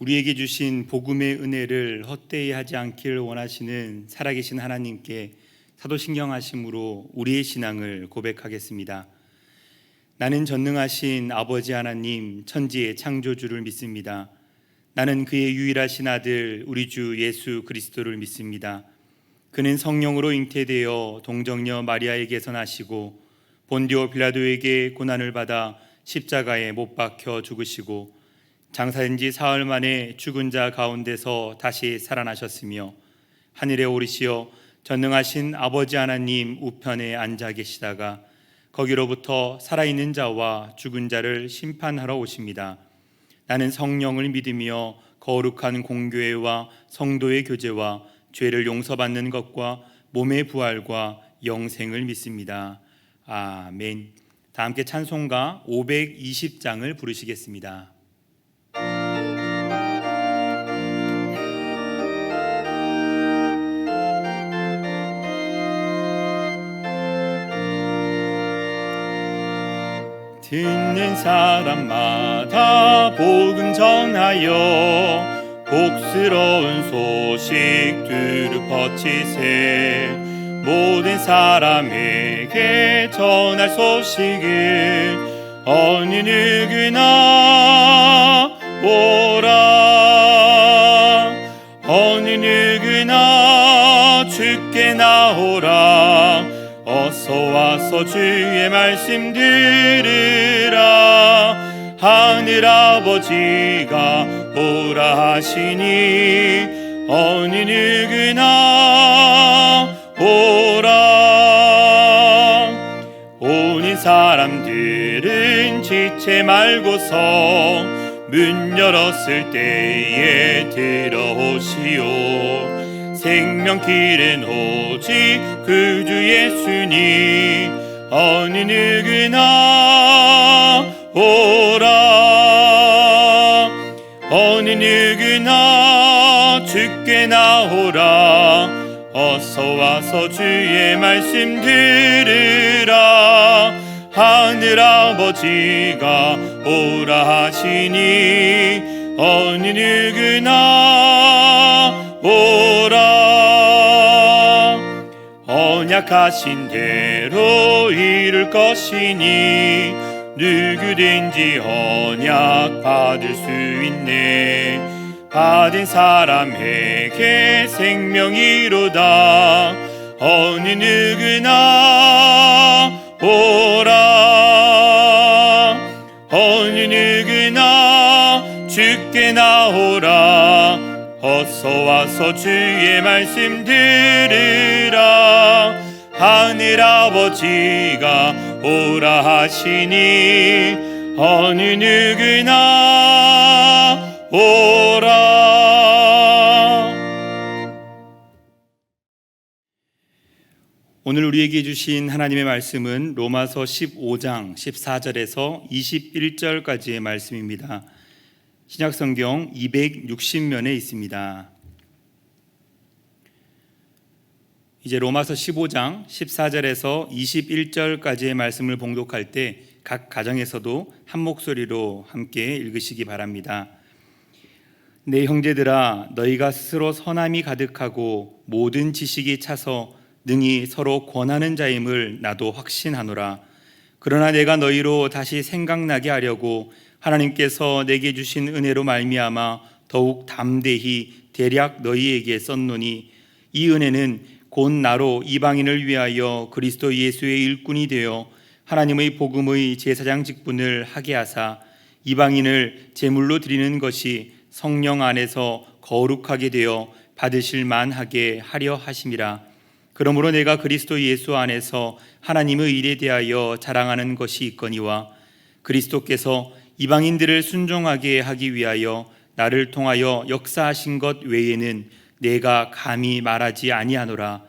우리에게 주신 복음의 은혜를 헛되이 하지 않기를 원하시는 살아계신 하나님께 사도신경하심으로 우리의 신앙을 고백하겠습니다. 나는 전능하신 아버지 하나님 천지의 창조주를 믿습니다. 나는 그의 유일하신 아들 우리 주 예수 그리스도를 믿습니다. 그는 성령으로 잉태되어 동정녀 마리아에게서 나시고 본디오 빌라도에게 고난을 받아 십자가에 못 박혀 죽으시고 장사된 지 사흘 만에 죽은 자 가운데서 다시 살아나셨으며 하늘에 오르시어 전능하신 아버지 하나님 우편에 앉아 계시다가 거기로부터 살아있는 자와 죽은 자를 심판하러 오십니다. 나는 성령을 믿으며 거룩한 공교회와 성도의 교제와 죄를 용서받는 것과 몸의 부활과 영생을 믿습니다. 아멘. 다 함께 찬송가 520장을 부르시겠습니다. 듣는 사람마다 복음 전하여 복스러운 소식 두루 퍼치세. 모든 사람에게 전할 소식은 어느 누구나 오라. 어느 누구나 주께 나오라. 어서 와서 주의 말씀 들으라. 하늘 아버지가 오라 하시니 어느 누구나 오라. 오는 사람들은 지체 말고서 문 열었을 때에 들어오시오. 생명길은 오직 그 주 예수니 어느 누구나 오라. 어느 누구나 주께 나오라. 어서 와서 주의 말씀 들으라. 하늘 아버지가 오라 하시니 어느 누구나 오라. 언약하신 대로 이룰 것이니 누구든지 언약 받을 수 있네. 받은 사람에게 생명이로다. 어느 누구나 오라. 어느 누구나 주께 나오라. 어서 와서 주의 말씀 들으라. 하늘 아버지가 오라 하시니 어느 누구나 오라. 오늘 우리에게 주신 하나님의 말씀은 로마서 15장 14절에서 21절까지의 말씀입니다. 신약성경 260면에 있습니다. 이제 로마서 15장 14절에서 21절까지의 말씀을 봉독할 때 각 가정에서도 한 목소리로 함께 읽으시기 바랍니다. 내 형제들아, 너희가 스스로 선함이 가득하고 모든 지식이 차서 능히 서로 권하는 자임을 나도 확신하노라. 그러나 내가 너희로 다시 생각나게 하려고 하나님께서 내게 주신 은혜로 말미암아 더욱 담대히 대략 너희에게 썼노니 이 은혜는 곧 나로 이방인을 위하여 그리스도 예수의 일꾼이 되어 하나님의 복음의 제사장 직분을 하게 하사 이방인을 제물로 드리는 것이 성령 안에서 거룩하게 되어 받으실 만하게 하려 하심이라. 그러므로 내가 그리스도 예수 안에서 하나님의 일에 대하여 자랑하는 것이 있거니와 그리스도께서 이방인들을 순종하게 하기 위하여 나를 통하여 역사하신 것 외에는 내가 감히 말하지 아니하노라.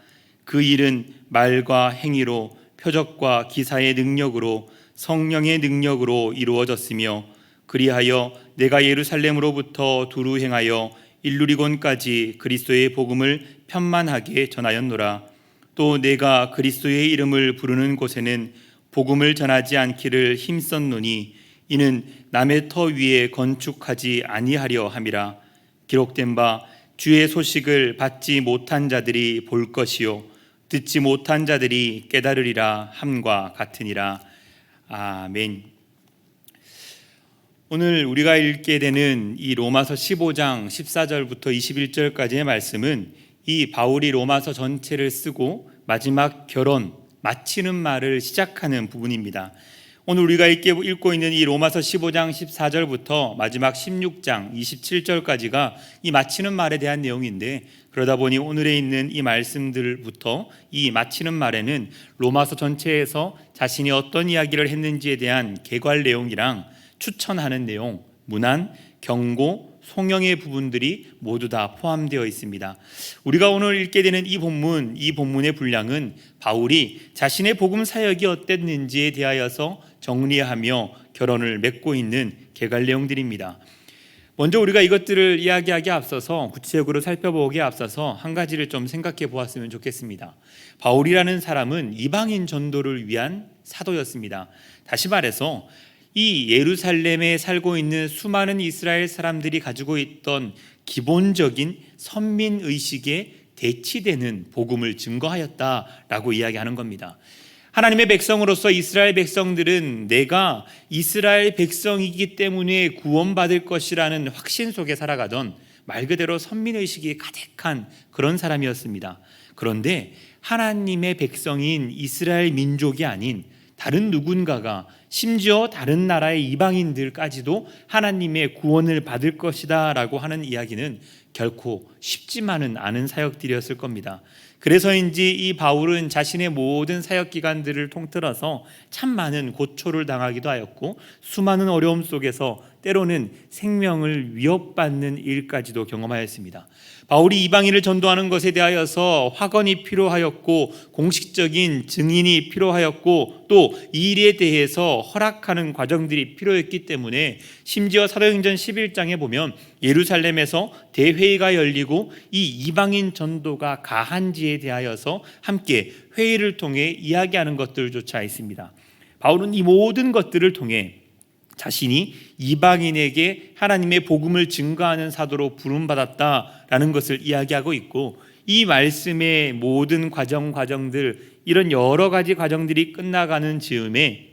그 일은 말과 행위로 표적과 기사의 능력으로 성령의 능력으로 이루어졌으며 그리하여 내가 예루살렘으로부터 두루 행하여 일루리곤까지 그리스도의 복음을 편만하게 전하였노라. 또 내가 그리스도의 이름을 부르는 곳에는 복음을 전하지 않기를 힘썼노니 이는 남의 터 위에 건축하지 아니하려 함이라. 기록된 바 주의 소식을 받지 못한 자들이 볼 것이요 듣지 못한 자들이 깨달으리라 함과 같으니라. 아멘. 오늘 우리가 읽게 되는 이 로마서 15장 14절부터 21절까지의 말씀은 이 바울이 로마서 전체를 쓰고 마지막 결론, 마치는 말을 시작하는 부분입니다. 오늘 우리가 읽고 있는 이 로마서 15장 14절부터 마지막 16장 27절까지가 이 마치는 말에 대한 내용인데, 그러다 보니 오늘에 있는 이 말씀들부터 이 마치는 말에는 로마서 전체에서 자신이 어떤 이야기를 했는지에 대한 개괄 내용이랑 추천하는 내용, 문안, 경고, 송영의 부분들이 모두 다 포함되어 있습니다. 우리가 오늘 읽게 되는 이 본문의 분량은 바울이 자신의 복음 사역이 어땠는지에 대하여서 정리하며 결론을 맺고 있는 개괄 내용들입니다. 먼저 우리가 이것들을 이야기하기에 앞서서, 구체적으로 살펴보기에 앞서서 한 가지를 좀 생각해 보았으면 좋겠습니다. 바울이라는 사람은 이방인 전도를 위한 사도였습니다. 다시 말해서 이 예루살렘에 살고 있는 수많은 이스라엘 사람들이 가지고 있던 기본적인 선민의식에 대치되는 복음을 증거하였다라고 이야기하는 겁니다. 하나님의 백성으로서 이스라엘 백성들은 내가 이스라엘 백성이기 때문에 구원받을 것이라는 확신 속에 살아가던 말 그대로 선민의식이 가득한 그런 사람이었습니다. 그런데 하나님의 백성인 이스라엘 민족이 아닌 다른 누군가가, 심지어 다른 나라의 이방인들까지도 하나님의 구원을 받을 것이다 라고 하는 이야기는 결코 쉽지만은 않은 사역들이었을 겁니다. 그래서인지 이 바울은 자신의 모든 사역 기간들을 통틀어서 참 많은 고초를 당하기도 하였고, 수많은 어려움 속에서 때로는 생명을 위협받는 일까지도 경험하였습니다. 바울이 이방인을 전도하는 것에 대하여서 확언이 필요하였고, 공식적인 증인이 필요하였고, 또 이 일에 대해서 허락하는 과정들이 필요했기 때문에 심지어 사도행전 11장에 보면 예루살렘에서 대회의가 열리고 이 이방인 전도가 가한지에 대하여서 함께 회의를 통해 이야기하는 것들조차 있습니다. 바울은 이 모든 것들을 통해 자신이 이방인에게 하나님의 복음을 증거하는 사도로 부름받았다라는 것을 이야기하고 있고, 이 말씀의 모든 과정들, 이런 여러 가지 과정들이 끝나가는 즈음에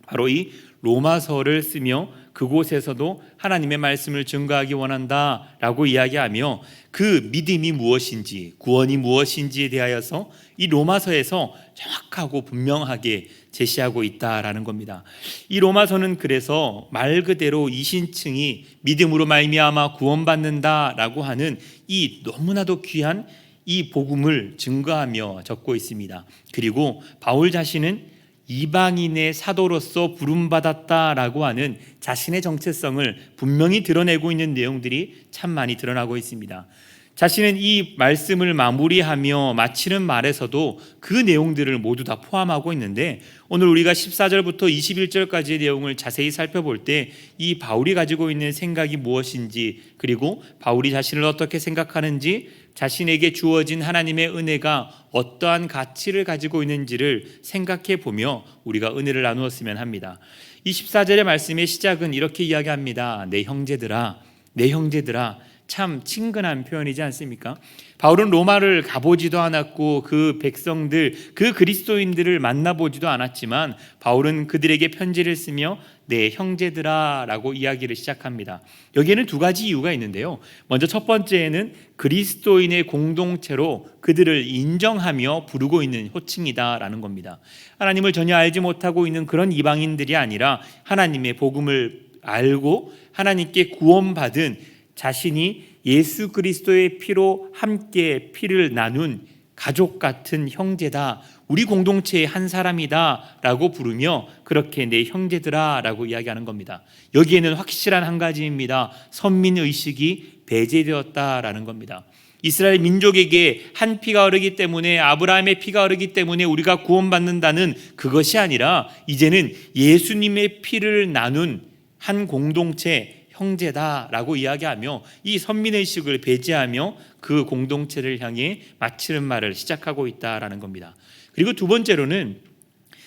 바로 이 로마서를 쓰며 그곳에서도 하나님의 말씀을 증거하기 원한다라고 이야기하며 그 믿음이 무엇인지, 구원이 무엇인지에 대하여서 이 로마서에서 정확하고 분명하게 제시하고 있다라는 겁니다. 이 로마서는 그래서 말 그대로 이신층이 믿음으로 말미암아 구원받는다라고 하는 이 너무나도 귀한 이 복음을 증거하며 적고 있습니다. 그리고 바울 자신은 이방인의 사도로서 부름받았다라고 하는 자신의 정체성을 분명히 드러내고 있는 내용들이 참 많이 드러나고 있습니다. 자신은 이 말씀을 마무리하며 마치는 말에서도 그 내용들을 모두 다 포함하고 있는데, 오늘 우리가 14절부터 21절까지의 내용을 자세히 살펴볼 때 이 바울이 가지고 있는 생각이 무엇인지, 그리고 바울이 자신을 어떻게 생각하는지, 자신에게 주어진 하나님의 은혜가 어떠한 가치를 가지고 있는지를 생각해 보며 우리가 은혜를 나누었으면 합니다. 이 14절의 말씀의 시작은 이렇게 이야기합니다. 내 형제들아, 내 형제들아. 참 친근한 표현이지 않습니까? 바울은 로마를 가보지도 않았고 그 백성들, 그 그리스도인들을 만나보지도 않았지만 바울은 그들에게 편지를 쓰며 내 형제들아 라고 이야기를 시작합니다. 여기에는 두 가지 이유가 있는데요. 먼저 첫 번째는 그리스도인의 공동체로 그들을 인정하며 부르고 있는 호칭이다라는 겁니다. 하나님을 전혀 알지 못하고 있는 그런 이방인들이 아니라 하나님의 복음을 알고 하나님께 구원받은, 자신이 예수 그리스도의 피로 함께 피를 나눈 가족 같은 형제다, 우리 공동체의 한 사람이다 라고 부르며 그렇게 내 형제들아 라고 이야기하는 겁니다. 여기에는 확실한 한 가지입니다. 선민의식이 배제되었다라는 겁니다. 이스라엘 민족에게 한 피가 흐르기 때문에, 아브라함의 피가 흐르기 때문에 우리가 구원받는다는 그것이 아니라 이제는 예수님의 피를 나눈 한 공동체, 형제다라고 이야기하며 이 선민의식을 배제하며 그 공동체를 향해 마치는 말을 시작하고 있다라는 겁니다. 그리고 두 번째로는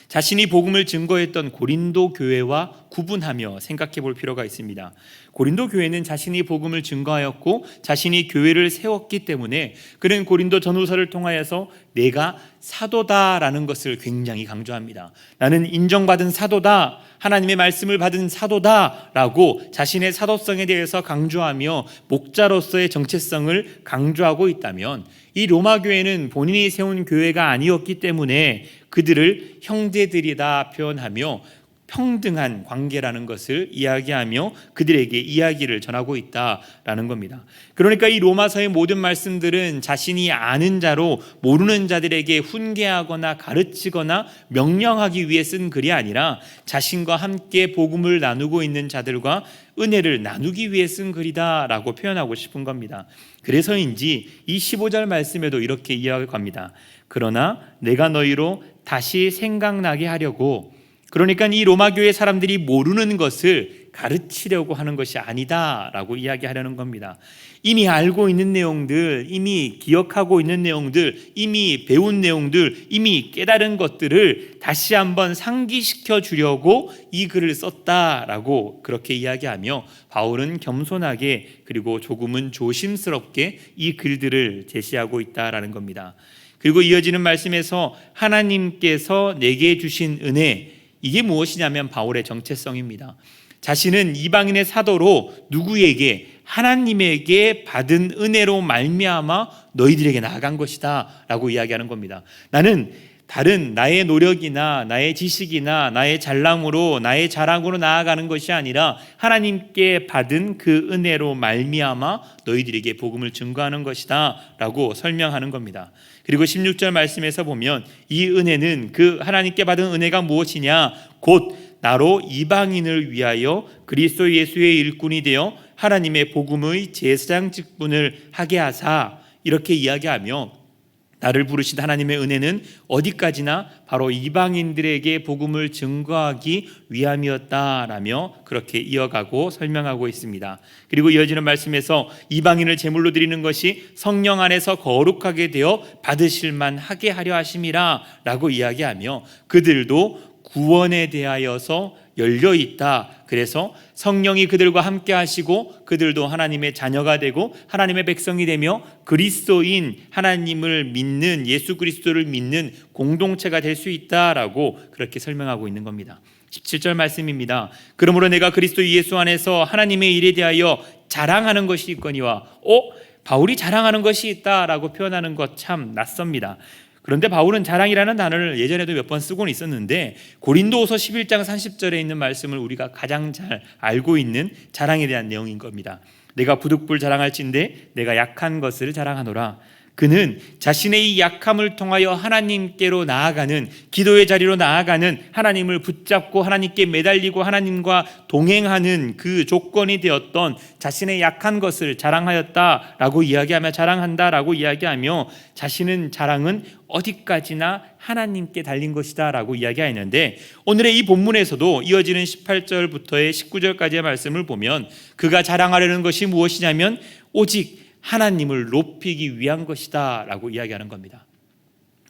자신이 복음을 증거했던 고린도 교회와 구분하며 생각해 볼 필요가 있습니다. 고린도 교회는 자신이 복음을 증거하였고 자신이 교회를 세웠기 때문에 그는 고린도 전후서를 통하여서 내가 사도다라는 것을 굉장히 강조합니다. 나는 인정받은 사도다, 하나님의 말씀을 받은 사도다라고 자신의 사도성에 대해서 강조하며 목자로서의 정체성을 강조하고 있다면, 이 로마 교회는 본인이 세운 교회가 아니었기 때문에 그들을 형제들이다 표현하며 평등한 관계라는 것을 이야기하며 그들에게 이야기를 전하고 있다라는 겁니다. 그러니까 이 로마서의 모든 말씀들은 자신이 아는 자로 모르는 자들에게 훈계하거나 가르치거나 명령하기 위해 쓴 글이 아니라 자신과 함께 복음을 나누고 있는 자들과 은혜를 나누기 위해 쓴 글이다라고 표현하고 싶은 겁니다. 그래서인지 이 15절 말씀에도 이렇게 이야기합니다. 그러나 내가 너희로 다시 생각나게 하려고, 그러니까 이 로마 교회 사람들이 모르는 것을 가르치려고 하는 것이 아니다라고 이야기하려는 겁니다. 이미 알고 있는 내용들, 이미 기억하고 있는 내용들, 이미 배운 내용들, 이미 깨달은 것들을 다시 한번 상기시켜 주려고 이 글을 썼다라고 그렇게 이야기하며, 바울은 겸손하게 그리고 조금은 조심스럽게 이 글들을 제시하고 있다라는 겁니다. 그리고 이어지는 말씀에서 하나님께서 내게 주신 은혜, 이게 무엇이냐면 바울의 정체성입니다. 자신은 이방인의 사도로 누구에게? 하나님에게 받은 은혜로 말미암아 너희들에게 나아간 것이다 라고 이야기하는 겁니다. 나는 다른 나의 노력이나 나의 지식이나 나의 잘남으로 나의 자랑으로 나아가는 것이 아니라 하나님께 받은 그 은혜로 말미암아 너희들에게 복음을 증거하는 것이다 라고 설명하는 겁니다. 그리고 16절 말씀에서 보면 이 은혜는, 그 하나님께 받은 은혜가 무엇이냐? 곧 나로 이방인을 위하여 그리스도 예수의 일꾼이 되어 하나님의 복음의 제사장 직분을 하게 하사, 이렇게 이야기하며 나를 부르신 하나님의 은혜는 어디까지나 바로 이방인들에게 복음을 증거하기 위함이었다라며 그렇게 이어가고 설명하고 있습니다. 그리고 이어지는 말씀에서 이방인을 제물로 드리는 것이 성령 안에서 거룩하게 되어 받으실 만하게 하려 하심이라 라고 이야기하며, 그들도 구원에 대하여서 열려 있다. 그래서 성령이 그들과 함께 하시고 그들도 하나님의 자녀가 되고 하나님의 백성이 되며 그리스도인, 하나님을 믿는, 예수 그리스도를 믿는 공동체가 될 수 있다라고 그렇게 설명하고 있는 겁니다. 17절 말씀입니다. 그러므로 내가 그리스도 예수 안에서 하나님의 일에 대하여 자랑하는 것이 있거니와, 바울이 자랑하는 것이 있다라고 표현하는 것 참 낯섭니다. 그런데 바울은 자랑이라는 단어를 예전에도 몇 번 쓰고는 있었는데, 고린도후서 11장 30절에 있는 말씀을 우리가 가장 잘 알고 있는 자랑에 대한 내용인 겁니다. 내가 부득불 자랑할진대 내가 약한 것을 자랑하노라. 그는 자신의 이 약함을 통하여 하나님께로 나아가는, 기도의 자리로 나아가는, 하나님을 붙잡고 하나님께 매달리고 하나님과 동행하는 그 조건이 되었던 자신의 약한 것을 자랑하였다라고 이야기하며, 자랑한다라고 이야기하며, 자신은 자랑은 어디까지나 하나님께 달린 것이다 라고 이야기하였는데, 오늘의 이 본문에서도 이어지는 18절부터의 19절까지의 말씀을 보면 그가 자랑하려는 것이 무엇이냐면 오직 하나님을 높이기 위한 것이다 라고 이야기하는 겁니다.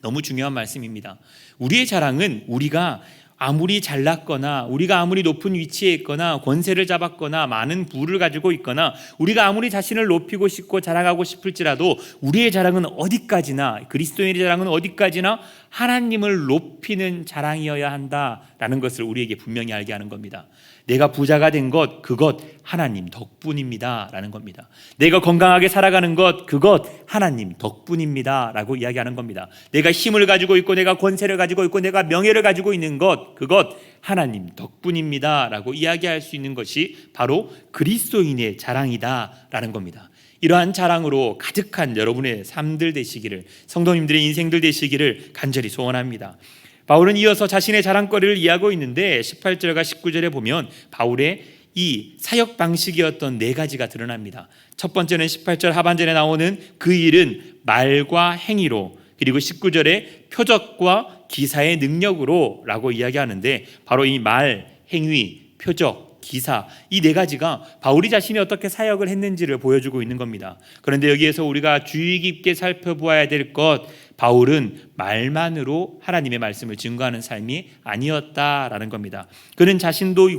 너무 중요한 말씀입니다. 우리의 자랑은 우리가 아무리 잘났거나, 우리가 아무리 높은 위치에 있거나, 권세를 잡았거나, 많은 부를 가지고 있거나, 우리가 아무리 자신을 높이고 싶고 자랑하고 싶을지라도 우리의 자랑은 어디까지나, 그리스도인의 자랑은 어디까지나 하나님을 높이는 자랑이어야 한다라는 것을 우리에게 분명히 알게 하는 겁니다. 내가 부자가 된 것, 그것 하나님 덕분입니다 라는 겁니다. 내가 건강하게 살아가는 것, 그것 하나님 덕분입니다 라고 이야기하는 겁니다. 내가 힘을 가지고 있고, 내가 권세를 가지고 있고, 내가 명예를 가지고 있는 것, 그것 하나님 덕분입니다 라고 이야기할 수 있는 것이 바로 그리스도인의 자랑이다 라는 겁니다. 이러한 자랑으로 가득한 여러분의 삶들 되시기를, 성도님들의 인생들 되시기를 간절히 소원합니다. 바울은 이어서 자신의 자랑거리를 이야기하고 있는데 18절과 19절에 보면 바울의 이 사역 방식이었던 네 가지가 드러납니다. 첫 번째는 18절 하반절에 나오는 그 일은 말과 행위로, 그리고 19절에 표적과 기사의 능력으로 라고 이야기하는데, 바로 이 말, 행위, 표적, 기사, 이 네 가지가 바울이 자신이 어떻게 사역을 했는지를 보여주고 있는 겁니다. 그런데 여기에서 우리가 주의 깊게 살펴보아야 될 것, 바울은 말만으로 하나님의 말씀을 증거하는 삶이 아니었다라는 겁니다. 그는 자신도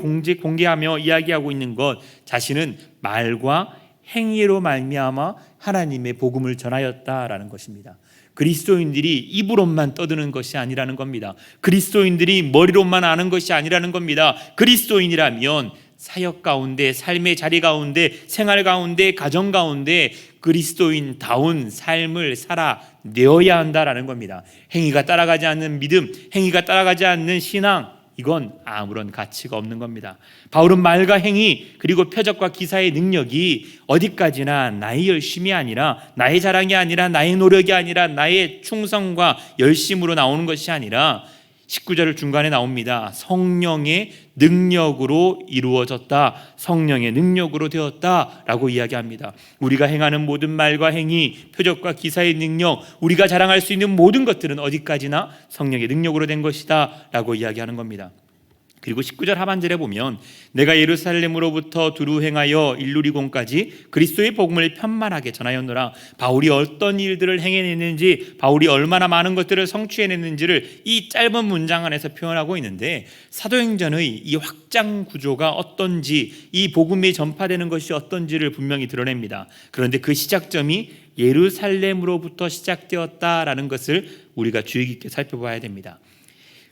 공개하며 이야기하고 있는 것, 자신은 말과 행위로 말미암아 하나님의 복음을 전하였다라는 것입니다. 그리스도인들이 입으로만 떠드는 것이 아니라는 겁니다. 그리스도인들이 머리로만 아는 것이 아니라는 겁니다. 그리스도인이라면 사역 가운데, 삶의 자리 가운데, 생활 가운데, 가정 가운데 그리스도인다운 삶을 살아내어야 한다라는 겁니다. 행위가 따라가지 않는 믿음, 행위가 따라가지 않는 신앙, 이건 아무런 가치가 없는 겁니다. 바울은 말과 행위 그리고 표적과 기사의 능력이 어디까지나 나의 열심이 아니라, 나의 자랑이 아니라, 나의 노력이 아니라, 나의 충성과 열심으로 나오는 것이 아니라 19절 중간에 나옵니다. 성령의 능력으로 이루어졌다, 성령의 능력으로 되었다라고 이야기합니다. 우리가 행하는 모든 말과 행위, 표적과 기사의 능력, 우리가 자랑할 수 있는 모든 것들은 어디까지나 성령의 능력으로 된 것이다 라고 이야기하는 겁니다. 그리고 19절 하반절에 보면 내가 예루살렘으로부터 두루 행하여 일루리곤까지 그리스도의 복음을 편만하게 전하였노라. 바울이 어떤 일들을 행해냈는지, 바울이 얼마나 많은 것들을 성취해냈는지를 이 짧은 문장 안에서 표현하고 있는데, 사도행전의 이 확장 구조가 어떤지, 이 복음이 전파되는 것이 어떤지를 분명히 드러냅니다. 그런데 그 시작점이 예루살렘으로부터 시작되었다라는 것을 우리가 주의 깊게 살펴봐야 됩니다.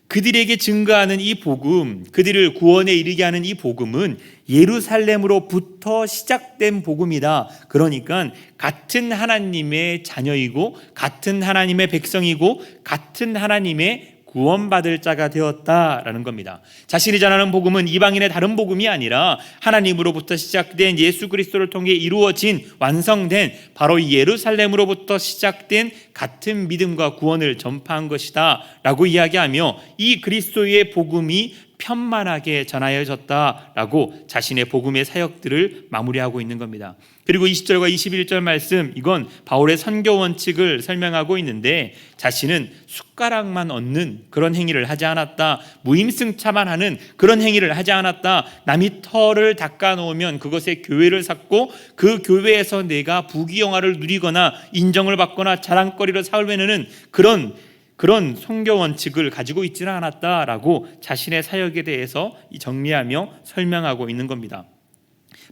그들에게 증거하는 이 복음, 그들을 구원에 이르게 하는 이 복음은 예루살렘으로부터 시작된 복음이다. 그러니까 같은 하나님의 자녀이고, 같은 하나님의 백성이고, 같은 하나님의 구원받을 자가 되었다라는 겁니다. 자신이 전하는 복음은 이방인의 다른 복음이 아니라 하나님으로부터 시작된, 예수 그리스도를 통해 이루어진, 완성된 바로 예루살렘으로부터 시작된 같은 믿음과 구원을 전파한 것이다 라고 이야기하며, 이 그리스도의 복음이 편만하게 전하여졌다라고 자신의 복음의 사역들을 마무리하고 있는 겁니다. 그리고 20절과 21절 말씀, 이건 바울의 선교 원칙을 설명하고 있는데, 자신은 숟가락만 얻는 그런 행위를 하지 않았다, 무임승차만 하는 그런 행위를 하지 않았다, 남이 털을 닦아 놓으면 그것에 교회를 쌓고 그 교회에서 내가 부귀영화를 누리거나 인정을 받거나 자랑거리로 삼으려는 그런 선교 원칙을 가지고 있지는 않았다라고 자신의 사역에 대해서 정리하며 설명하고 있는 겁니다.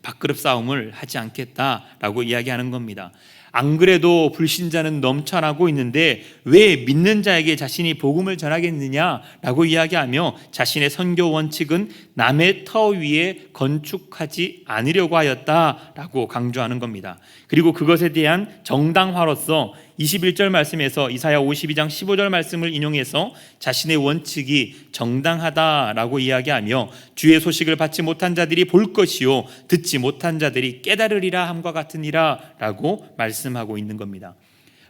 밥그릇 싸움을 하지 않겠다라고 이야기하는 겁니다. 안 그래도 불신자는 넘쳐나고 있는데 왜 믿는 자에게 자신이 복음을 전하겠느냐라고 이야기하며, 자신의 선교 원칙은 남의 터 위에 건축하지 않으려고 하였다라고 강조하는 겁니다. 그리고 그것에 대한 정당화로서 21절 말씀에서 이사야 52장 15절 말씀을 인용해서 자신의 원칙이 정당하다라고 이야기하며, 주의 소식을 받지 못한 자들이 볼 것이요 듣지 못한 자들이 깨달으리라 함과 같으니라 라고 말씀하고 있는 겁니다.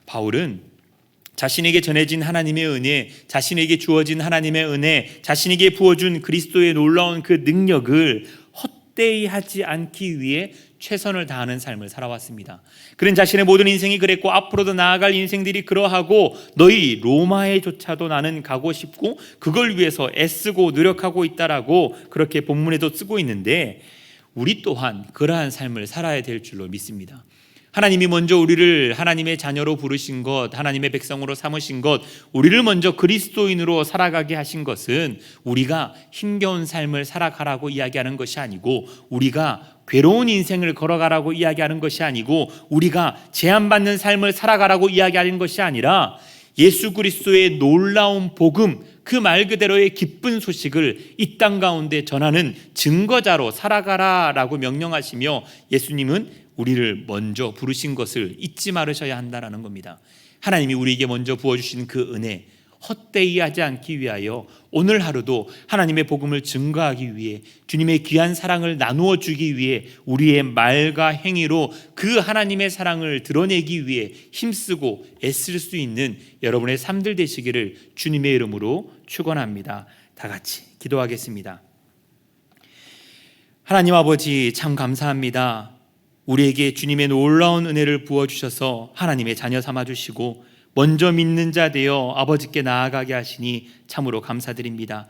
바울은 자신에게 전해진 하나님의 은혜, 자신에게 주어진 하나님의 은혜, 자신에게 부어준 그리스도의 놀라운 그 능력을 헛되이 하지 않기 위해 최선을 다하는 삶을 살아왔습니다. 그는 자신의 모든 인생이 그랬고 앞으로도 나아갈 인생들이 그러하고, 너희 로마에조차도 나는 가고 싶고 그걸 위해서 애쓰고 노력하고 있다라고 그렇게 본문에도 쓰고 있는데, 우리 또한 그러한 삶을 살아야 될 줄로 믿습니다. 하나님이 먼저 우리를 하나님의 자녀로 부르신 것, 하나님의 백성으로 삼으신 것, 우리를 먼저 그리스도인으로 살아가게 하신 것은 우리가 힘겨운 삶을 살아가라고 이야기하는 것이 아니고, 우리가 괴로운 인생을 걸어가라고 이야기하는 것이 아니고, 우리가 제한받는 삶을 살아가라고 이야기하는 것이 아니라, 예수 그리스도의 놀라운 복음, 그 말 그대로의 기쁜 소식을 이 땅 가운데 전하는 증거자로 살아가라라고 명령하시며, 예수님은 우리를 먼저 부르신 것을 잊지 말으셔야 한다는 겁니다. 하나님이 우리에게 먼저 부어주신 그 은혜, 헛되이 하지 않기 위하여 오늘 하루도 하나님의 복음을 증거하기 위해, 주님의 귀한 사랑을 나누어 주기 위해, 우리의 말과 행위로 그 하나님의 사랑을 드러내기 위해 힘쓰고 애쓸 수 있는 여러분의 삶들 되시기를 주님의 이름으로 축원합니다. 다 같이 기도하겠습니다. 하나님 아버지, 참 감사합니다. 우리에게 주님의 놀라운 은혜를 부어주셔서 하나님의 자녀 삼아주시고 먼저 믿는 자 되어 아버지께 나아가게 하시니 참으로 감사드립니다.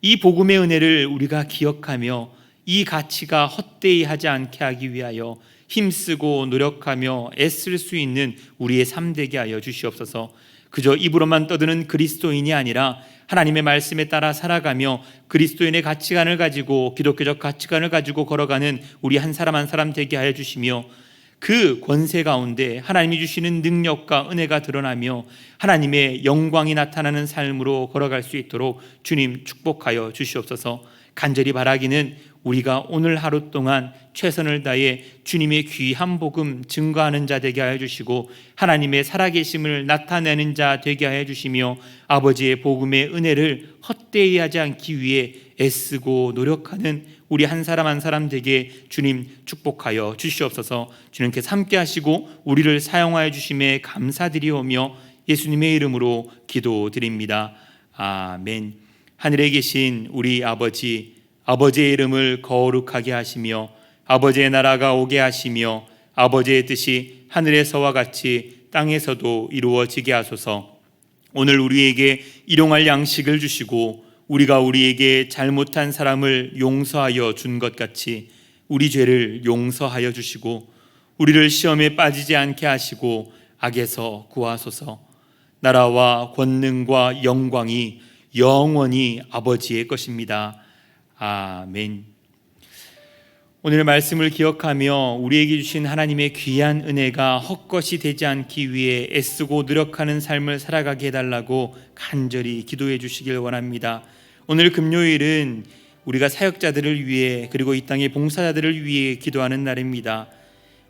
이 복음의 은혜를 우리가 기억하며 이 가치가 헛되이 하지 않게 하기 위하여 힘쓰고 노력하며 애쓸 수 있는 우리의 삶 되게 하여 주시옵소서. 그저 입으로만 떠드는 그리스도인이 아니라 하나님의 말씀에 따라 살아가며 그리스도인의 가치관을 가지고 기독교적 가치관을 가지고 걸어가는 우리 한 사람 한 사람 되게 하여 주시며, 그 권세 가운데 하나님이 주시는 능력과 은혜가 드러나며 하나님의 영광이 나타나는 삶으로 걸어갈 수 있도록 주님 축복하여 주시옵소서. 간절히 바라기는 우리가 오늘 하루 동안 최선을 다해 주님의 귀한 복음 증거하는 자 되게 하여 주시고 하나님의 살아계심을 나타내는 자 되게 하여 주시며 아버지의 복음의 은혜를 헛되이 하지 않기 위해 애쓰고 노력하는 우리 한 사람 한 사람 되게 주님 축복하여 주시옵소서. 주님께서 함께 하시고 우리를 사용하여 주심에 감사드리오며 예수님의 이름으로 기도드립니다. 아멘. 하늘에 계신 우리 아버지의 이름을 거룩하게 하시며 아버지의 나라가 오게 하시며 아버지의 뜻이 하늘에서와 같이 땅에서도 이루어지게 하소서. 오늘 우리에게 일용할 양식을 주시고 우리가 우리에게 잘못한 사람을 용서하여 준 것 같이 우리 죄를 용서하여 주시고 우리를 시험에 빠지지 않게 하시고 악에서 구하소서. 나라와 권능과 영광이 영원히 아버지의 것입니다. 아멘. 오늘 말씀을 기억하며 우리에게 주신 하나님의 귀한 은혜가 헛것이 되지 않기 위해 애쓰고 노력하는 삶을 살아가게 해달라고 간절히 기도해 주시길 원합니다. 오늘 금요일은 우리가 사역자들을 위해 그리고 이 땅의 봉사자들을 위해 기도하는 날입니다.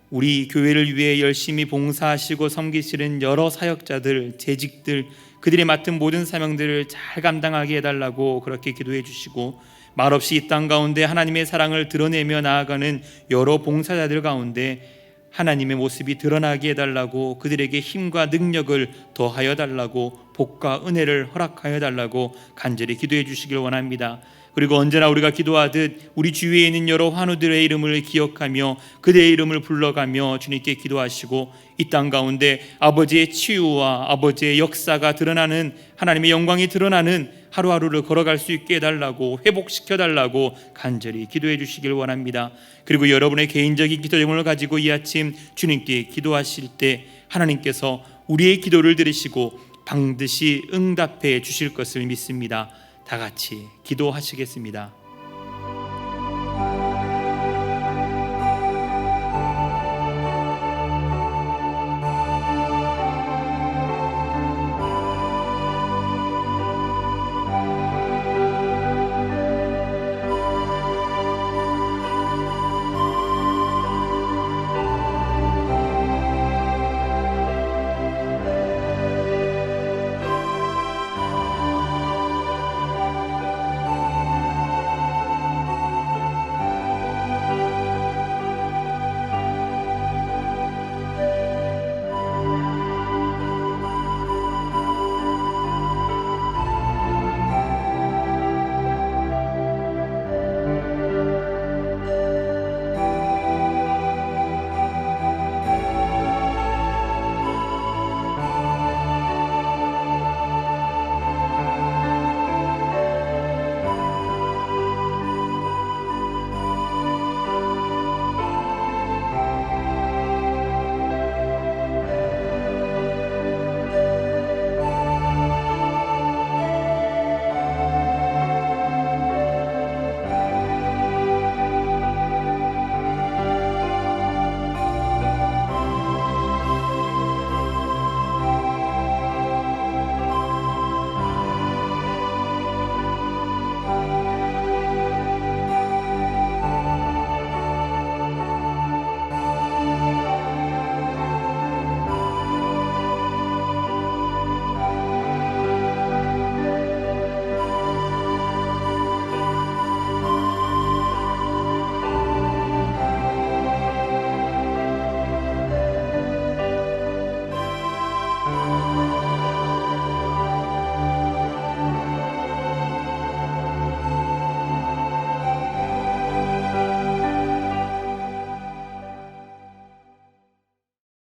우리 교회를 위해 열심히 봉사하시고 섬기시는 여러 사역자들, 재직들, 그들이 맡은 모든 사명들을 잘 감당하게 해달라고 그렇게 기도해 주시고, 말없이 이 땅 가운데 하나님의 사랑을 드러내며 나아가는 여러 봉사자들 가운데 하나님의 모습이 드러나게 해달라고, 그들에게 힘과 능력을 더하여 달라고, 복과 은혜를 허락하여 달라고 간절히 기도해 주시길 원합니다. 그리고 언제나 우리가 기도하듯 우리 주위에 있는 여러 환우들의 이름을 기억하며 그들의 이름을 불러가며 주님께 기도하시고 이 땅 가운데 아버지의 치유와 아버지의 역사가 드러나는, 하나님의 영광이 드러나는 하루하루를 걸어갈 수 있게 해달라고, 회복시켜달라고 간절히 기도해 주시길 원합니다. 그리고 여러분의 개인적인 기도 제목을 가지고 이 아침 주님께 기도하실 때 하나님께서 우리의 기도를 들으시고 반드시 응답해 주실 것을 믿습니다. 다 같이 기도하시겠습니다.